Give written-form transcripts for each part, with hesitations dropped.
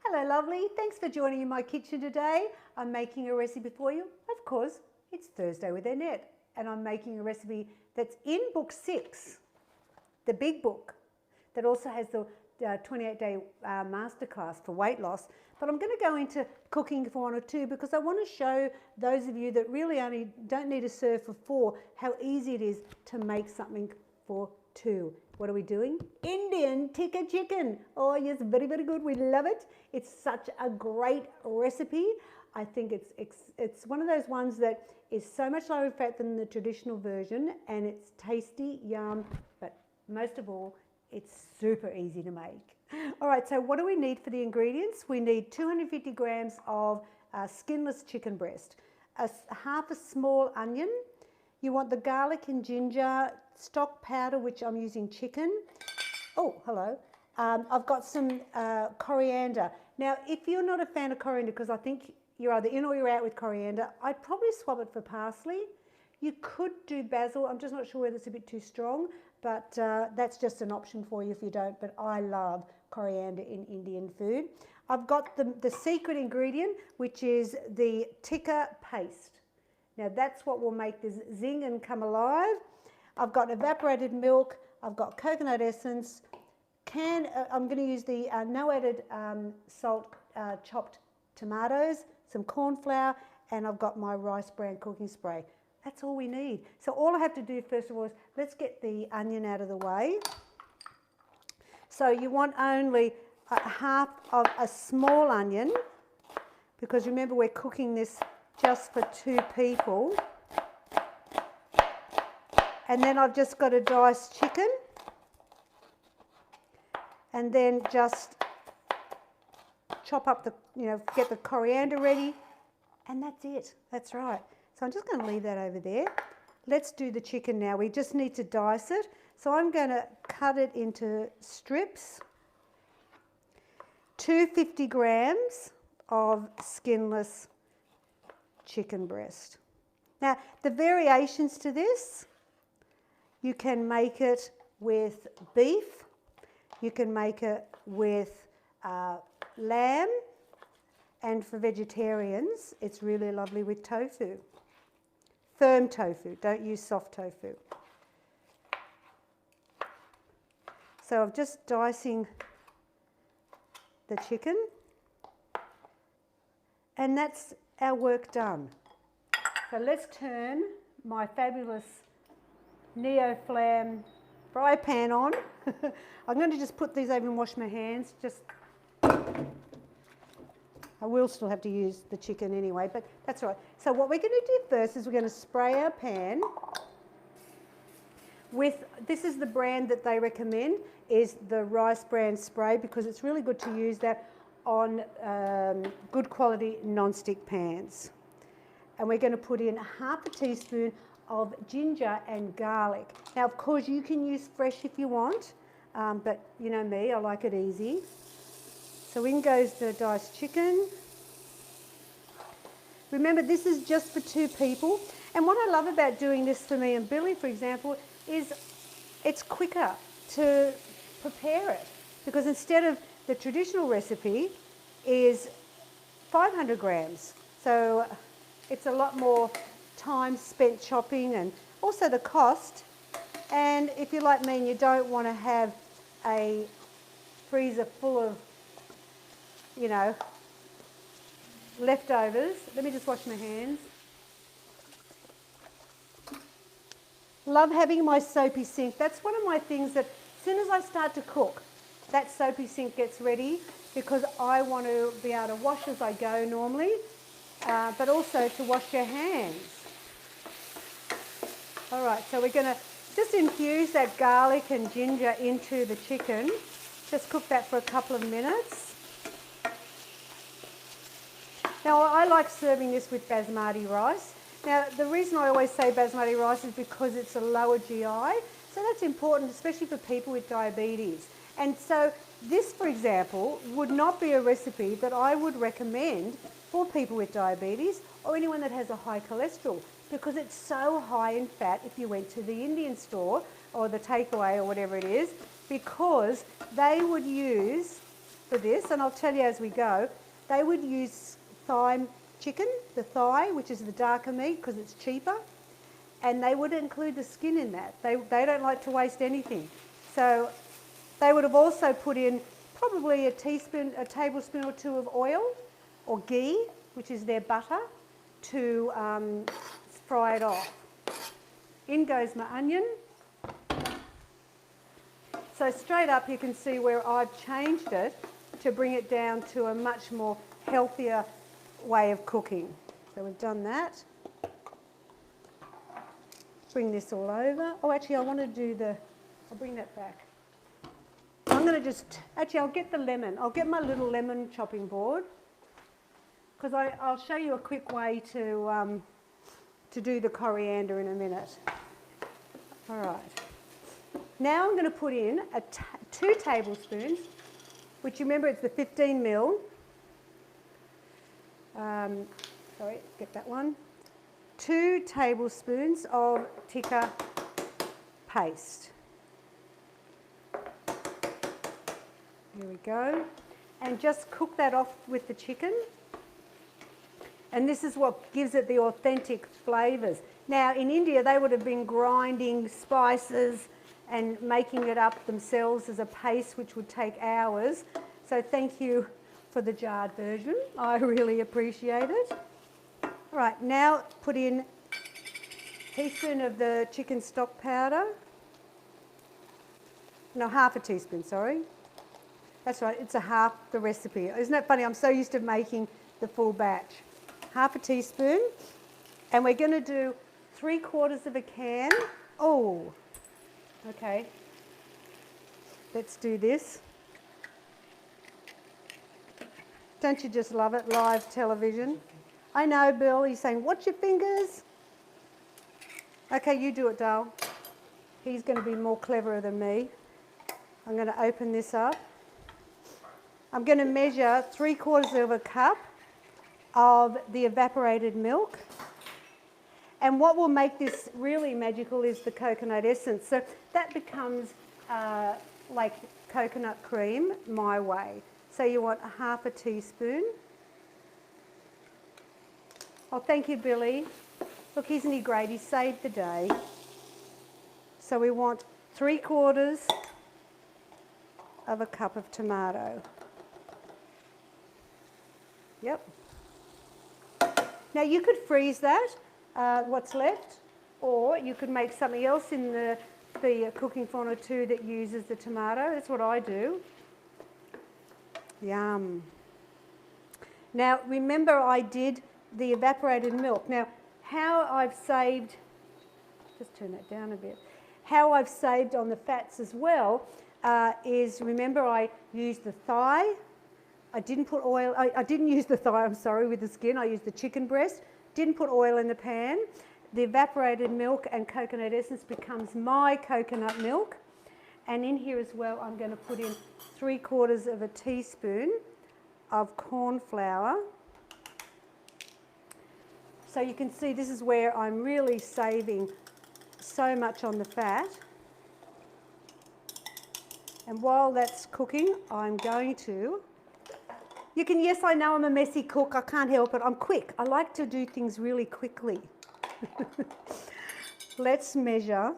Hello lovely, thanks for joining in my kitchen today. I'm making a recipe for you. Of course, it's Thursday with Annette and I'm making a recipe that's in book 6, the big book, that also has the 28-day masterclass for weight loss. But I'm going to go into cooking for 1 or 2 because I want to show those of you that really only don't need to serve for 4 how easy it is to make something for 2. What are we doing? Indian Tikka Chicken. Oh yes, very, very good. We love it. It's such a great recipe. I think it's one of those ones that is so much lower fat than the traditional version, and it's tasty, yum, but most of all, it's super easy to make. All right, so what do we need for the ingredients? We need 250 grams of skinless chicken breast, half a small onion. You want the garlic and ginger stock powder, which I'm using chicken. Oh, hello. I've got some coriander. Now, if you're not a fan of coriander, because I think you're either in or you're out with coriander, I'd probably swap it for parsley. You could do basil. I'm just not sure whether it's a bit too strong, but that's just an option for you if you don't. But I love coriander in Indian food. I've got the secret ingredient, which is the tikka paste. Now that's what will make this zing and come alive. I've got evaporated milk, I've got coconut essence, I'm going to use the no added salt chopped tomatoes, some corn flour, and I've got my rice bran cooking spray. That's all we need. So all I have to do first of all is let's get the onion out of the way. So you want only half of a small onion, because remember we're cooking this just for 2 people. And then I've just got a diced chicken, and then just chop up get the coriander ready, and that's it. That's right. So I'm just going to leave that over there. Let's do the chicken now. We just need to dice it. So I'm going to cut it into strips. 250 grams of skinless chicken breast. Now, the variations to this, you can make it with beef, you can make it with lamb, and for vegetarians, it's really lovely with tofu. Firm tofu, don't use soft tofu. So I'm just dicing the chicken, and that's our work done. So let's turn my fabulous Neo Flam fry pan on. I'm going to just put these over and wash my hands. I will still have to use the chicken anyway, but that's all right. So what we're going to do first is we're going to spray our pan with, this is the brand that they recommend, is the rice bran spray, because it's really good to use that on good quality non-stick pans. And we're going to put in half a teaspoon of ginger and garlic. Now, of course, you can use fresh if you want, but you know me, I like it easy. So in goes the diced chicken. Remember, this is just for 2 people. And what I love about doing this for me and Billy, for example, is it's quicker to prepare it. Because instead of the traditional recipe is 500 grams. So it's a lot more time spent chopping, and also the cost. And if you're like me and you don't want to have a freezer full of, leftovers, let me just wash my hands. Love having my soapy sink. That's one of my things that as soon as I start to cook, that soapy sink gets ready, because I want to be able to wash as I go normally, but also to wash your hands. All right, so we're going to just infuse that garlic and ginger into the chicken. Just cook that for a couple of minutes. Now, I like serving this with basmati rice. Now, the reason I always say basmati rice is because it's a lower GI. So that's important, especially for people with diabetes. And so this, for example, would not be a recipe that I would recommend for people with diabetes or anyone that has a high cholesterol, because it's so high in fat if you went to the Indian store or the takeaway or whatever it is, because they would use for this, and I'll tell you as we go. They would use thigh chicken, the thigh, which is the darker meat because it's cheaper, and they would include the skin in that. They don't like to waste anything. So they would have also put in probably a tablespoon or two of oil or ghee, which is their butter, to fry it off. In goes my onion. So straight up you can see where I've changed it to bring it down to a much more healthier way of cooking. So we've done that. Bring this all over. Oh, actually I want to do I'll bring that back. I'm going to I'll get the lemon. I'll get my little lemon chopping board, because I'll show you a quick way to do the coriander in a minute. All right. Now I'm going to put in 2 tablespoons, which remember it's the 15 ml. Sorry, get that one. 2 tablespoons of tikka paste. Here we go. And just cook that off with the chicken. And this is what gives it the authentic flavours. Now in India they would have been grinding spices and making it up themselves as a paste, which would take hours. So thank you for the jarred version. I really appreciate it. All right, now put in a teaspoon of the chicken stock powder. No, half a teaspoon, sorry. That's right, it's a half the recipe. Isn't that funny? I'm so used to making the full batch. Half a teaspoon. And we're going to do 3/4 of a can. Oh, okay. Let's do this. Don't you just love it, live television? I know, Bill, he's saying, watch your fingers. Okay, you do it, Dale. He's going to be more cleverer than me. I'm going to open this up. I'm going to measure 3/4 of a cup of the evaporated milk. And what will make this really magical is the coconut essence. So that becomes like coconut cream my way. So you want half a teaspoon. Oh, thank you, Billy. Look, isn't he great? He saved the day. So we want 3/4 of a cup of tomato. Yep. Now you could freeze that, what's left, or you could make something else in the cooking fond or two that uses the tomato. That's what I do. Yum. Now remember I did the evaporated milk. Now how I've saved, just turn that down a bit, how I've saved on the fats as well is, remember I used the thigh. I didn't put oil, I didn't use the thigh, I'm sorry, with the skin. I used the chicken breast. Didn't put oil in the pan. The evaporated milk and coconut essence becomes my coconut milk. And in here as well, I'm going to put in 3/4 of a teaspoon of corn flour. So you can see this is where I'm really saving so much on the fat. And while that's cooking, I'm going to, yes, I know I'm a messy cook, I can't help it, I'm quick. I like to do things really quickly. Let's measure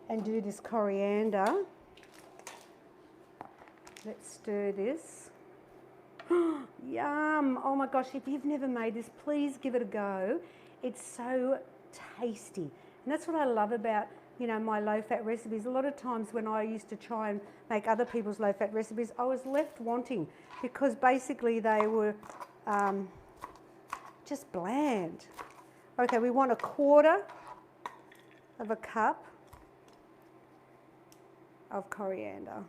and do this coriander. Let's stir this. Yum! Oh my gosh, if you've never made this, please give it a go. It's so tasty. And that's what I love about, you know, my low-fat recipes. A lot of times when I used to try and make other people's low-fat recipes, I was left wanting because basically they were just bland. Okay, we want 1/4 of a cup of coriander.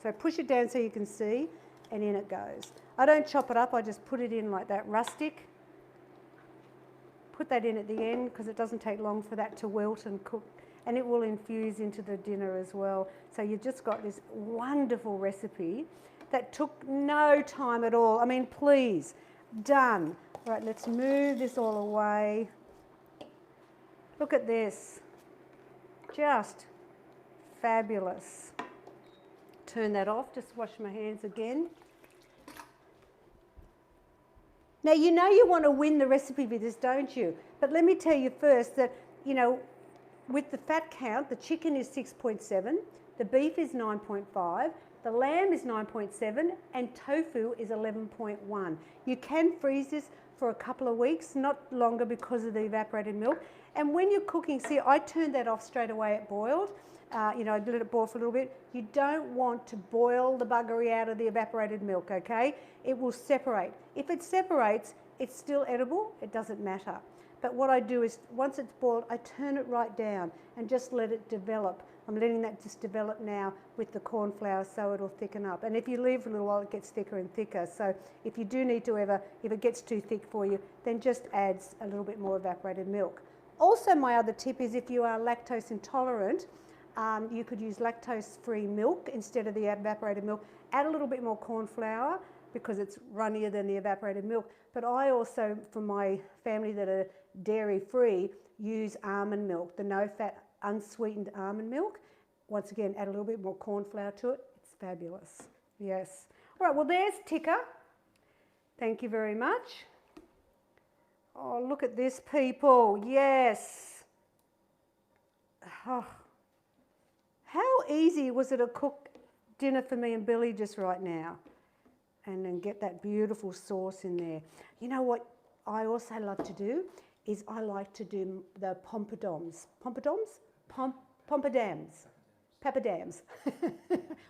So push it down so you can see, and in it goes. I don't chop it up, I just put it in like that, rustic. Put that in at the end because it doesn't take long for that to wilt and cook, and it will infuse into the dinner as well. So you've just got this wonderful recipe that took no time at all. I mean, please, done. All right, let's move this all away. Look at this. Just fabulous. turn that off, just wash my hands again. Now, you know you want to win the recipe with this, don't you? But let me tell you first that, you know, with the fat count, the chicken is 6.7, the beef is 9.5, the lamb is 9.7, and tofu is 11.1. You can freeze this for a couple of weeks, not longer because of the evaporated milk. And when you're cooking, see, I turned that off straight away, it boiled. You know, I let it boil for a little bit. You don't want to boil the buggery out of the evaporated milk, okay? It will separate. If it separates, it's still edible, it doesn't matter. But what I do is, once it's boiled, I turn it right down and just let it develop. I'm letting that just develop now with the corn flour so it'll thicken up. And if you leave for a little while, it gets thicker and thicker. So if you do need to if it gets too thick for you, then just add a little bit more evaporated milk. Also, my other tip is if you are lactose intolerant, you could use lactose-free milk instead of the evaporated milk. Add a little bit more corn flour because it's runnier than the evaporated milk. But I also, for my family that are dairy-free, use almond milk, the no-fat, unsweetened almond milk. Once again, add a little bit more corn flour to it. It's fabulous. Yes. All right, well, there's tikka. Thank you very much. Oh, look at this, people. Yes. Oh. How easy was it to cook dinner for me and Billy just right now? And then get that beautiful sauce in there. You know what I also love to do is I like to do the pompadons. Pompadons? Pompadams. Papadams.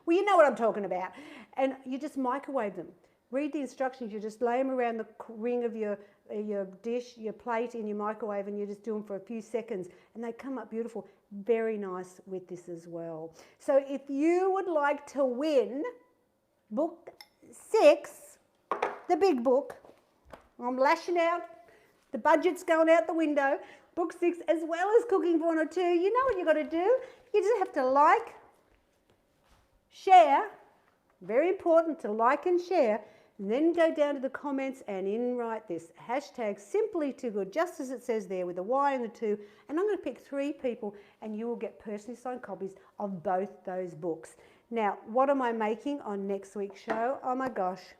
Well, you know what I'm talking about. And you just microwave them. Read the instructions. You just lay them around the ring of your dish, your plate in your microwave, and you just do them for a few seconds. And they come up beautiful. Very nice with this as well. So if you would like to win book 6, the big book, I'm lashing out, the budget's going out the window, book 6, as well as cooking for 1 or 2, you know what you've got to do. You just have to like, share, very important to like and share, and then go down to the comments and write this hashtag Simply Too Good, just as it says there with the Y and the 2, and I'm going to pick 3 people and you will get personally signed copies of both those books. Now, what am I making on next week's show? Oh my gosh.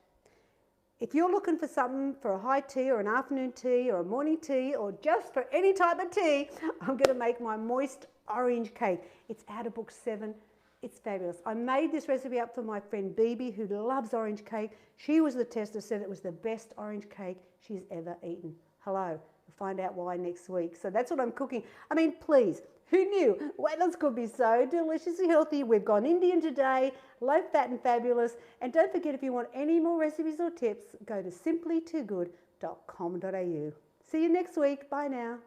If you're looking for something for a high tea or an afternoon tea or a morning tea or just for any type of tea, I'm going to make my moist orange cake. It's out of book 7. It's fabulous. I made this recipe up for my friend Bibi, who loves orange cake. She was the tester, said it was the best orange cake she's ever eaten. Hello. We'll find out why next week. So that's what I'm cooking. I mean, please, who knew? Wetlands could be so deliciously healthy. We've gone Indian today, low fat and fabulous. And don't forget, if you want any more recipes or tips, go to simplytoogood.com.au. See you next week. Bye now.